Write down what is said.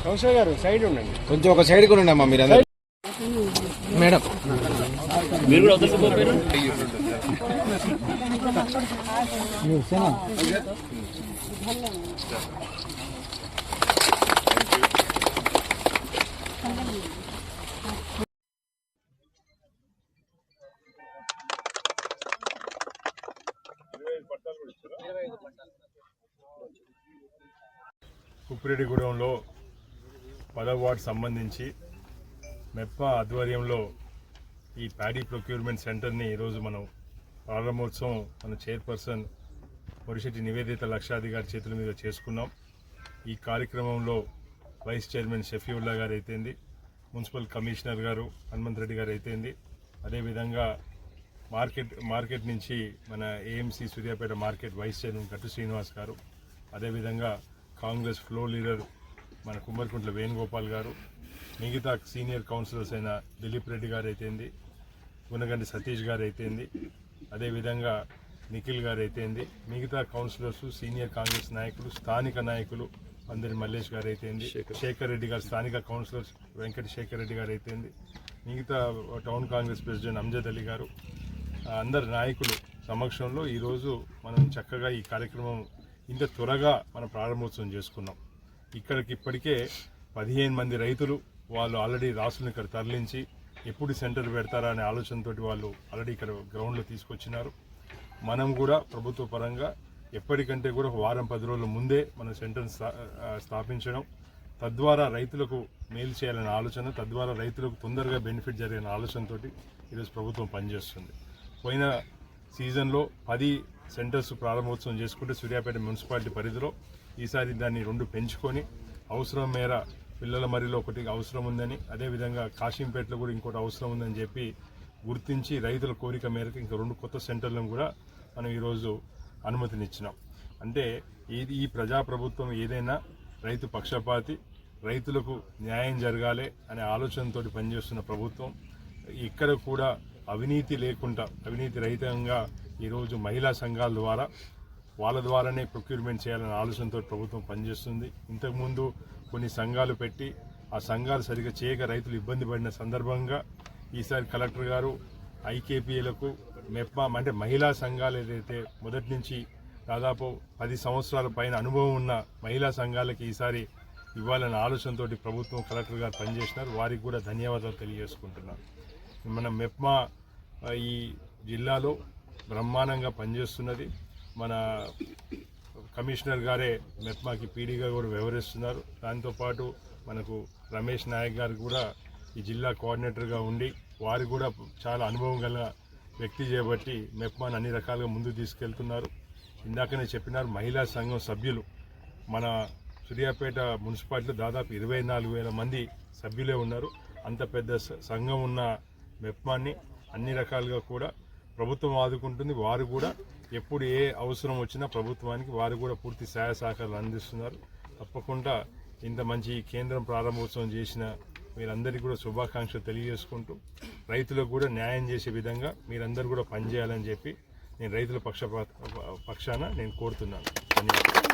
కౌశల్ గారు సైడ్ ఉండండి, కొంచెం ఒక సైడ్ కూడా ఉండమ్మా మీరు అందరూ. మేడం మీరు కూడా వదలకపోయారు. కుప్పిరెడ్డిగూడెంలో 10వ వార్డు సంబంధించి మెప్మా ఆధ్వర్యంలో ఈ ప్యాడీ ప్రొక్యూర్మెంట్ సెంటర్ని ఈరోజు మనం ప్రారంభోత్సవం మన చైర్పర్సన్ మురిశెట్టి నివేదిత లక్షాది గారి చేతుల మీద చేసుకున్నాం. ఈ కార్యక్రమంలో వైస్ చైర్మన్ షఫీవుల్లా గారు అయితేంది, మున్సిపల్ కమిషనర్ గారు హనుమంతరెడ్డి గారు అయితేంది, అదేవిధంగా మార్కెట్ నుంచి మన AMC Suryapet market vice chairman Kattu Srinivas గారు, అదేవిధంగా కాంగ్రెస్ ఫ్లోర్ లీడర్ మన కుమ్మరికుంట్ల వేణుగోపాల్ గారు, మిగతా సీనియర్ కౌన్సిలర్స్ అయిన దిలీప్ రెడ్డి గారు అయితేంది, గునగంటి సతీష్ గారు అయితేంది, అదేవిధంగా నిఖిల్ గారు అయితేంది, మిగతా కౌన్సిలర్స్ సీనియర్ కాంగ్రెస్ నాయకులు, స్థానిక నాయకులు అందరి మల్లేష్ గారు అయితేంది, శేఖర్ రెడ్డి గారు స్థానిక కౌన్సిలర్స్ వెంకట శేఖర్ రెడ్డి గారు అయితేంది, మిగతా టౌన్ కాంగ్రెస్ ప్రెసిడెంట్ అంజద్ అలీ గారు, అందరి నాయకులు సమక్షంలో ఈరోజు మనం చక్కగా ఈ కార్యక్రమం ఇంత త్వరగా మనం ప్రారంభోత్సవం చేసుకున్నాం. ఇప్పటికే 15 మంది రైతులు వాళ్ళు ఆల్రెడీ రాసులను ఇక్కడ తరలించి ఎప్పుడు సెంటర్ పెడతారా అనే ఆలోచనతో వాళ్ళు ఆల్రెడీ ఇక్కడ గ్రౌండ్లో తీసుకొచ్చినారు. మనం కూడా ప్రభుత్వ పరంగా ఎప్పటికంటే కూడా ఒక వారం 10 రోజుల ముందే మన సెంటర్ని స్థాపించడం, తద్వారా రైతులకు మేలు చేయాలనే ఆలోచన, తద్వారా రైతులకు తొందరగా బెనిఫిట్ జరిగిన ఆలోచనతో ఈరోజు ప్రభుత్వం పనిచేస్తుంది. పోయిన సీజన్లో 10 సెంటర్స్ ప్రారంభోత్సవం చేసుకుంటే సూర్యాపేట మున్సిపాలిటీ పరిధిలో ఈసారి దాన్ని 2 పెంచుకొని అవసరం మేర పిల్లల మరిలో ఒకటి అవసరం ఉందని, అదేవిధంగా కాశీంపేటలో కూడా ఇంకోటి అవసరం ఉందని చెప్పి గుర్తించి రైతుల కోరిక మేరకు ఇంకా 2 కొత్త సెంటర్లను కూడా మనం ఈరోజు అనుమతినిచ్చినాం. అంటే ఈ ప్రజాప్రభుత్వం ఏదైనా రైతు పక్షపాతి, రైతులకు న్యాయం జరగాలి అనే ఆలోచనతో పనిచేస్తున్న ప్రభుత్వం. ఇక్కడ కూడా అవినీతి లేకుండా అవినీతి రహితంగా ఈరోజు మహిళా సంఘాల ద్వారా వాళ్ళ ద్వారానే ప్రొక్యూర్మెంట్ చేయాలనే ఆలోచనతో ప్రభుత్వం పనిచేస్తుంది. ఇంతకుముందు కొన్ని సంఘాలు పెట్టి ఆ సంఘాలు సరిగ్గా చేయక రైతులు ఇబ్బంది పడిన సందర్భంగా ఈసారి కలెక్టర్ గారు ఐకేపీలకు మెప్మా అంటే మహిళా సంఘాలు ఏదైతే మొదటి నుంచి దాదాపు 10 సంవత్సరాల పైన అనుభవం ఉన్న మహిళా సంఘాలకి ఈసారి ఇవ్వాలనే ఆలోచనతో ప్రభుత్వం కలెక్టర్ గారు పనిచేసినారు. వారికి కూడా ధన్యవాదాలు తెలియజేసుకుంటున్నారు. మన మెప్మా ఈ జిల్లాలో బ్రహ్మాండంగా పనిచేస్తున్నది. మన కమిషనర్ గారే మెప్మాకి పీడీగా కూడా వ్యవహరిస్తున్నారు. దాంతోపాటు మనకు రమేష్ నాయక్ గారు కూడా ఈ జిల్లా కోఆర్డినేటర్గా ఉండి వారు కూడా చాలా అనుభవం గల వ్యక్తి చేయబట్టి మెప్మాని అన్ని రకాలుగా ముందుకు తీసుకెళ్తున్నారు. ఇందాకనే చెప్పినారు, మహిళా సంఘం సభ్యులు మన సూర్యాపేట మున్సిపాలిటీలో దాదాపు 24,000 మంది సభ్యులే ఉన్నారు. అంత పెద్ద సంఘం ఉన్న మెప్మాని అన్ని రకాలుగా కూడా ప్రభుత్వం ఆదుకుంటుంది. వారు కూడా ఎప్పుడు ఏ అవసరం వచ్చినా ప్రభుత్వానికి వారు కూడా పూర్తి సహాయ సహకారాలు అందిస్తున్నారు. తప్పకుండా ఇంత మంచి కేంద్రం ప్రారంభోత్సవం చేసిన మీరందరికీ కూడా శుభాకాంక్షలు తెలియజేసుకుంటూ రైతులకు కూడా న్యాయం చేసే విధంగా మీరందరూ కూడా పనిచేయాలని చెప్పి నేను రైతుల పక్షాన నేను కోరుతున్నాను. ధన్యవాదాలు.